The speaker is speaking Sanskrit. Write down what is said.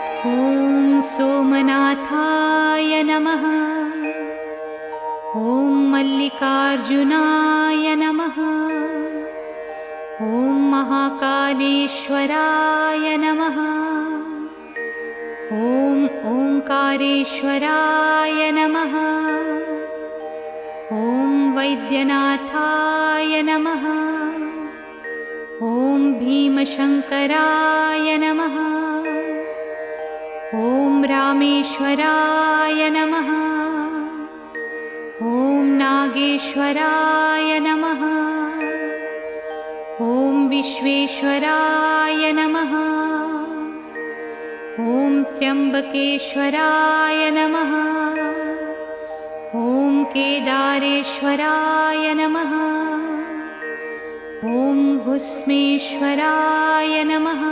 ॐ सोमनाथाय नमः। ॐ मल्लिकार्जुनाय नमः। ॐ महाकालेश्वराय नमः। ॐ ओंकारेश्वराय नमः। ॐ वैद्यनाथाय नमः। ॐ भीमशङ्कराय नमः। ॐ रामेश्वराय नमः। ॐ नागेश्वराय नमः। ॐ विश्वेश्वराय नमः। ॐ त्र्यम्बकेश्वराय नमः। ॐ केदारेश्वराय नमः। ॐ भुस्मेश्वराय नमः।